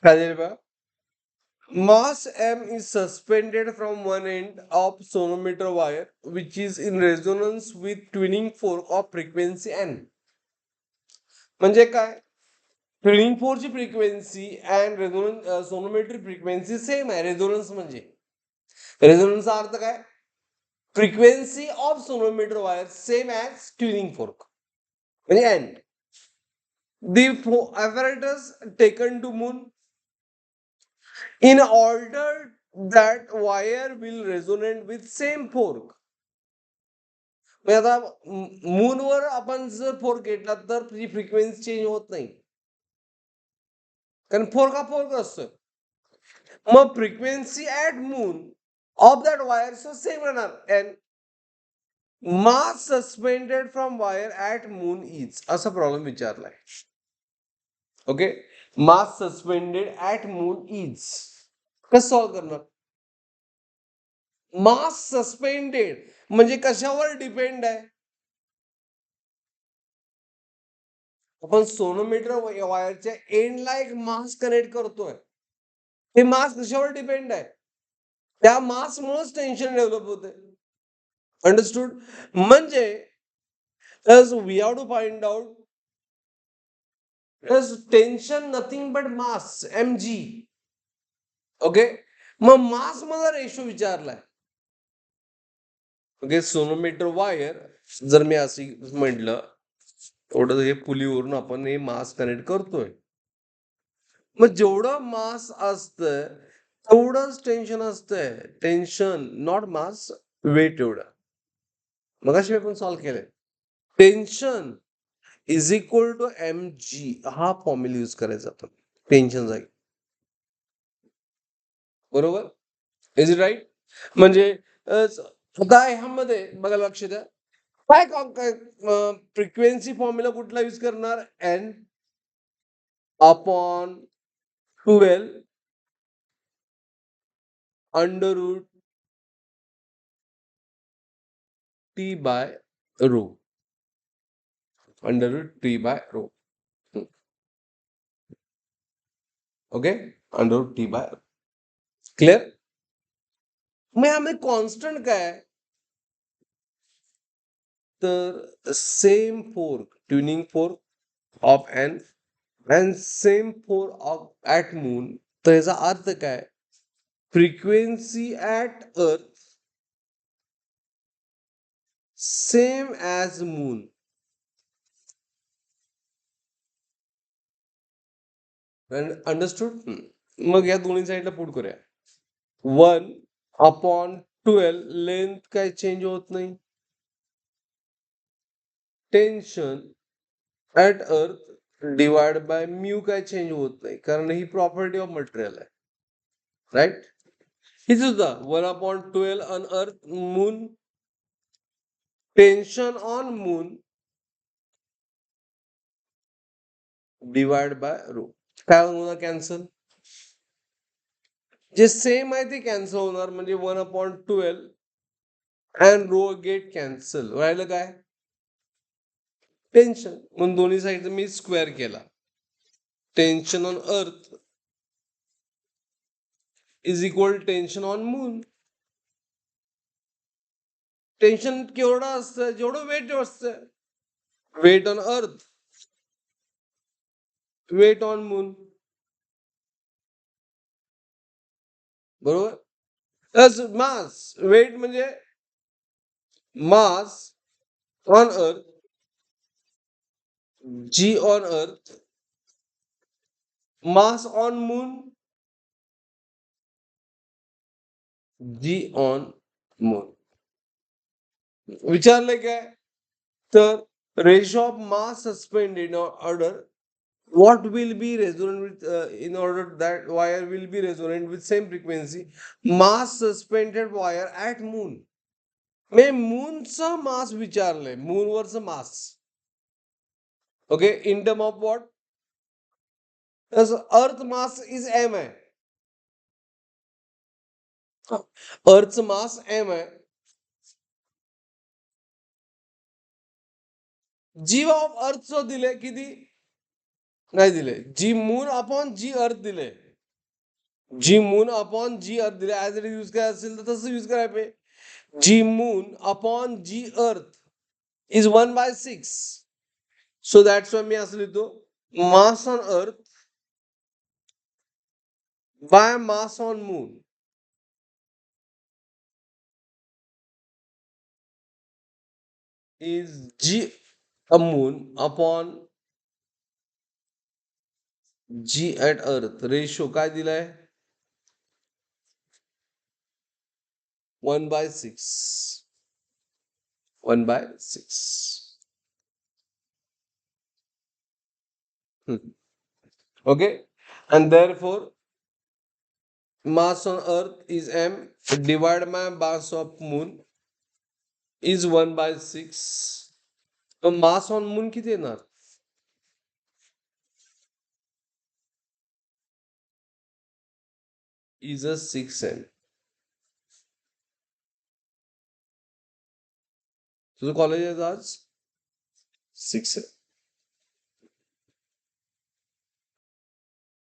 काय दिले बघा, mass m is suspended from one end of sonometer wire which is in resonance with tuning fork of frequency n. म्हणजे काय, tuning फोर्कची frequency and resonance sonometric frequency same आहे. Resonance म्हणजे रेझोनन्सचा अर्थ काय, frequency of sonometer wire same as tuning fork म्हणजे n. The apparatus taken to moon in order that wire will resonate with same fork. म्हणजे आता मूनवर आपण जर फोर्क घेतला तर ती फ्रिक्वेन्सी चेंज होत नाही, कारण फोर्क हा फोर्क असतो. मग frequency at moon of that wire so same राहणार. And mass suspended from wire at moon is, असा प्रॉब्लेम विचारलाय. Okay, mass suspended at moon is कसं सॉल्व्ह करणार. मास सस्पेंडेड म्हणजे कशावर डिपेंड आहे, आपण सोनोमीटर वायरच्या एंडला एक मास कनेक्ट करतोय, हे मास कशावर डिपेंड आहे, त्या मासमुळेच टेन्शन डेव्हलप होते. अंडरस्टूड. म्हणजे we have to find out tension nothing but mass mg. Okay, मग मास मला रेशो विचारलाय. ओके, सोनोमीटर वायर जर मी अशी म्हटलं, थोडं हे पुलीवरून आपण हे मास कनेक्ट करतोय, मग जेवढं मास असतं तेवढंच टेन्शन असतंय. टेन्शन नॉट मास, वेट एवढं. मग अशी आपण सॉल्व्ह केलंय. Tension is equal to mg हा फॉर्म्युला यूज करायचा आपण टेन्शन जागी. बरोबर, इज इट राईट. म्हणजे आता ह्यामध्ये बघा, लक्ष द्या, काय फ्रिक्वेन्सी फॉर्म्युला कुठला यूज करणार, N upon 12 under root T by rho, under root T by rho. Okay, under root T by, clear. मग यामध्ये कॉन्स्टंट काय आहे, तर same fork, tuning fork of N and same fork of at moon. तर याचा अर्थ काय, frequency at earth same as moon. Understood. मग या दोन्ही साईडला पुट करूया. 1 अपॉन 12 लेंथ काय चेंज होत नाही, tension at earth divide by mu काय चेंज होत नाही, कारण ही प्रॉपर्टी ऑफ मटेरियल आहे. राईट. ही सुद्धा 1 upon 12 on earth moon, tension on moon divide by rho. काय होणार, कॅन्सल. जे सेम आहे ते कॅन्सल होणार, म्हणजे 1 upon 12 and rho get cancel. राहिलं काय, टेन्शन. म्हणून दोन्ही साईड मी स्क्वेअर केला. Tension on earth is equal tension on moon. Tension केवढं असतं, जेवढं वेट असतं. Weight on earth, weight on moon. बरोबर. मास वेट म्हणजे मास on earth, g on earth, mass on moon, g on moon. विचारलंय काय, तर ratio of mass suspended in order what will be resonant with in order that wire will be resonant with same frequency, mass suspended wire at moon. मे मूनचं mass विचारलंय, मूनवरचं mass. Okay, in term of what, earth mass is M आहे, अर्थ मास M आहे, जी of earth दिले किती नाही दिले. जी मून अपॉन जी अर्थ दिले. जी मून अपॉन जी अर्थ दिले. ऍज इट यूज करायचं असेल तर तसं यूज करायला पाहिजे. जी moon upon G earth is 1/6. So that's why मी असं लिहितो, मास on earth by mass on moon is g a moon upon g at earth. Ratio काय दिलाय? 1/6. 1/6. Okay, and therefore mass on earth is m divided by mass of moon is 1/6. तर मास on moon किती येणार? Is a 6m. तुझं college आहे आज? 6